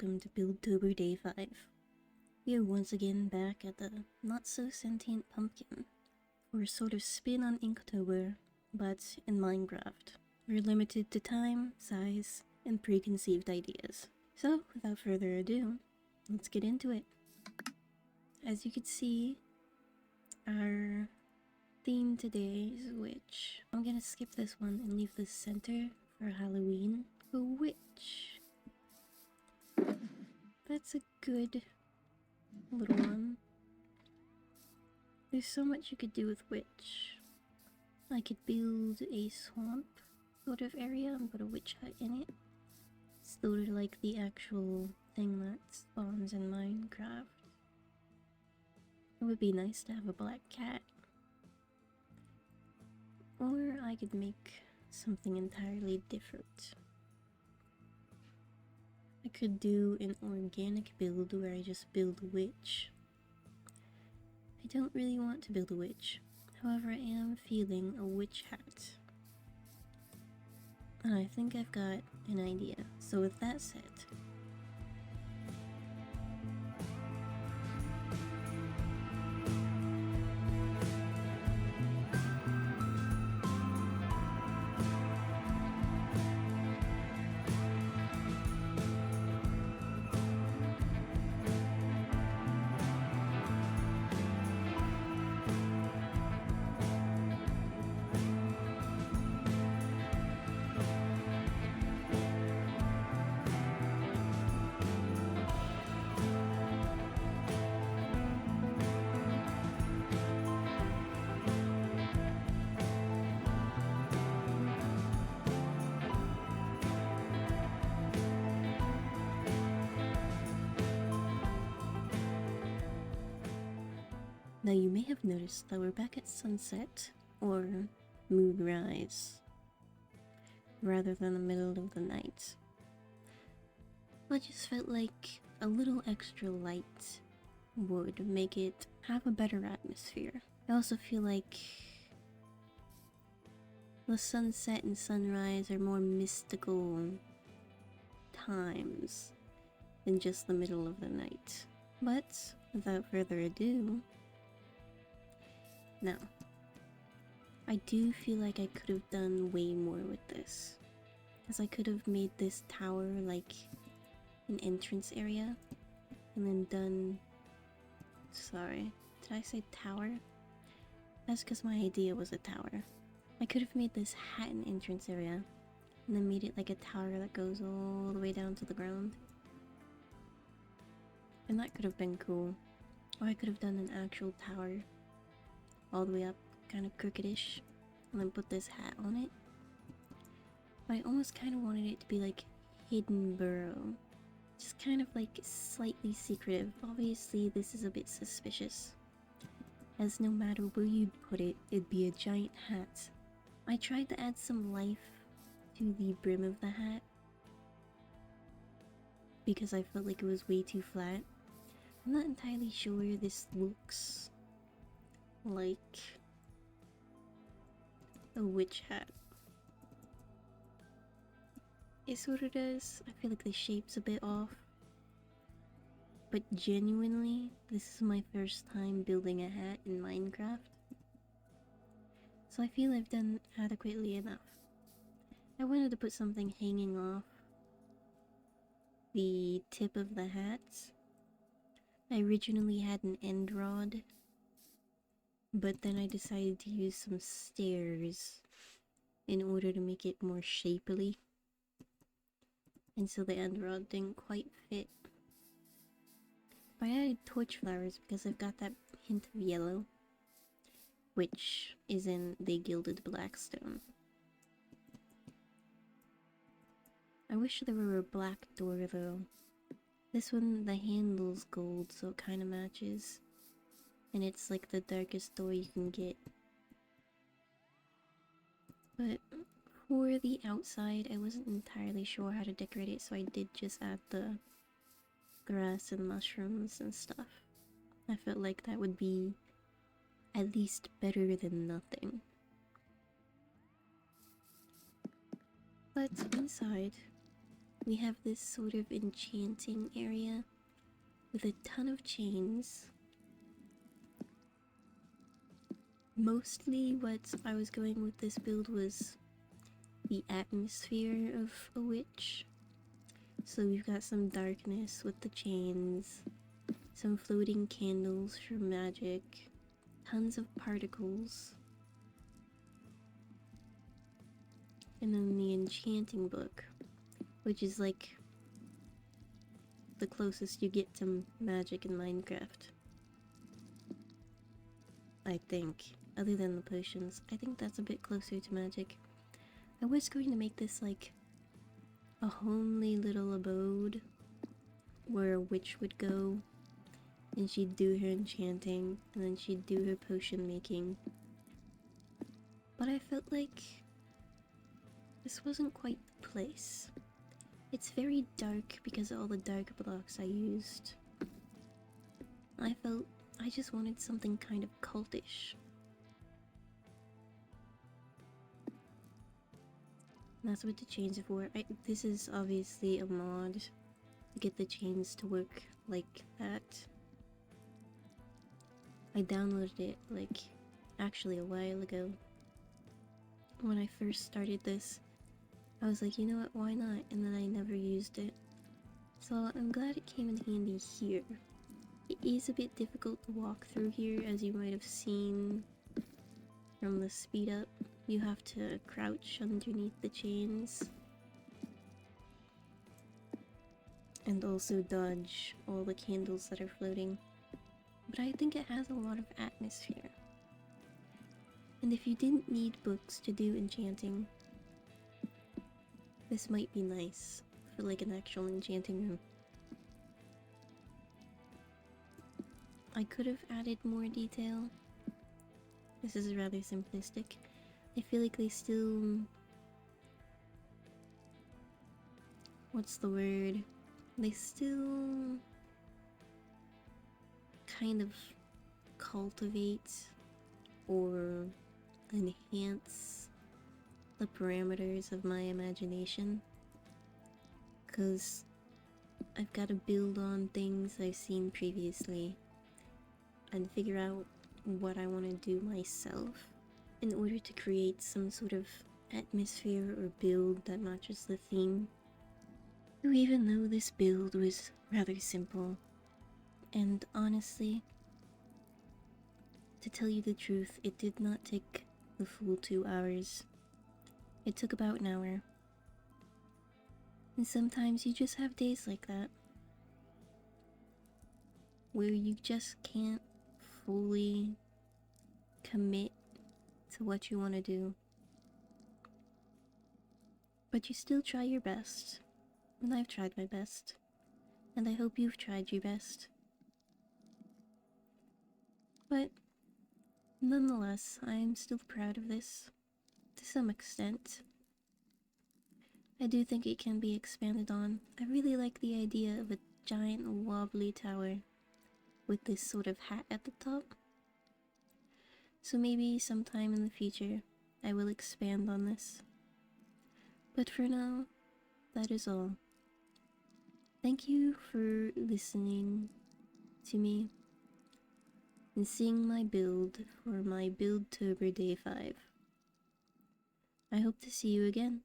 welcome to BuildTober Day 5. We are once again back at the not-so-sentient pumpkin for a sort of spin on Inktober, but in Minecraft. We're limited to time, size, and preconceived ideas. So, without further ado, let's get into it. As you can see, our theme today is a witch. I'm gonna skip this one and leave the center for Halloween. A witch. That's a good little one. There's so much you could do with witch. I could build a swamp sort of area and put a witch hut in it. Sort of like the actual thing that spawns in Minecraft. It would be nice to have a black cat. Or I could make something entirely different. I could do an organic build where I just build a witch. I don't really want to build a witch, however I am feeling a witch hat. And I think I've got an idea, so with that said, now you may have noticed that we're back at sunset, or moonrise, rather than the middle of the night. I just felt like a little extra light would make it have a better atmosphere. I also feel like the sunset and sunrise are more mystical times than just the middle of the night. But without further ado, now, I do feel like I could have done way more with this, as I could have made this tower like an entrance area, and then done, sorry, did I say tower? That's because my idea was a tower. I could have made this hat an entrance area, and then made it like a tower that goes all the way down to the ground. And that could have been cool. Or I could have done an actual tower all the way up, kind of crookedish, and then put this hat on it. But I almost kind of wanted it to be like hidden burrow, just kind of like slightly secretive. Obviously this is a bit suspicious, as no matter where you'd put it, it'd be a giant hat. I tried to add some life to the brim of the hat because I felt like it was way too flat. I'm not entirely sure this looks like a witch hat. It sort of does. I feel like the shape's a bit off. But genuinely, this is my first time building a hat in Minecraft. So I feel I've done adequately enough. I wanted to put something hanging off the tip of the hat. I originally had an end rod, but then I decided to use some stairs in order to make it more shapely. And so the end rod didn't quite fit. But I added torch flowers because I've got that hint of yellow, which is in the gilded blackstone. I wish there were a black door though. This one, the handle's gold, so it kind of matches. And it's like the darkest door you can get. But for the outside, I wasn't entirely sure how to decorate it, so I did just add the grass and mushrooms and stuff. I felt like that would be at least better than nothing. But inside, we have this sort of enchanting area with a ton of chains. Mostly what I was going with this build was the atmosphere of a witch. So we've got some darkness with the chains, some floating candles for magic, tons of particles, and then the enchanting book, which is like the closest you get to magic in Minecraft. I think. Other than the potions, I think that's a bit closer to magic. I was going to make this like a homely little abode where a witch would go and she'd do her enchanting and then she'd do her potion making. But I felt like this wasn't quite the place. It's very dark because of all the dark blocks I used. I felt I just wanted something kind of cultish. That's what the chains are for. This is obviously a mod to get the chains to work like that. I downloaded it like actually a while ago. When I first started this, I was like, you know what, why not? And then I never used it. So I'm glad it came in handy here. It is a bit difficult to walk through here, as you might have seen from the speed up. You have to crouch underneath the chains and also dodge all the candles that are floating. But I think it has a lot of atmosphere. And if you didn't need books to do enchanting, this might be nice for like an actual enchanting room. I could have added more detail. This is rather simplistic. I feel like they still... what's the word? They still kind of cultivate or enhance the parameters of my imagination. Because I've got to build on things I've seen previously and figure out what I want to do myself in order to create some sort of atmosphere or build that matches the theme. So even though this build was rather simple, and honestly, to tell you the truth, it did not take the full 2 hours. It took about an hour. And sometimes you just have days like that, where you just can't fully commit to what you want to do. But you still try your best, and I've tried my best, and I hope you've tried your best. But nonetheless, I am still proud of this, to some extent. I do think it can be expanded on. I really like the idea of a giant wobbly tower with this sort of hat at the top. So maybe sometime in the future, I will expand on this. But for now, that is all. Thank you for listening to me and seeing my build for my BuildTober Day 5. I hope to see you again.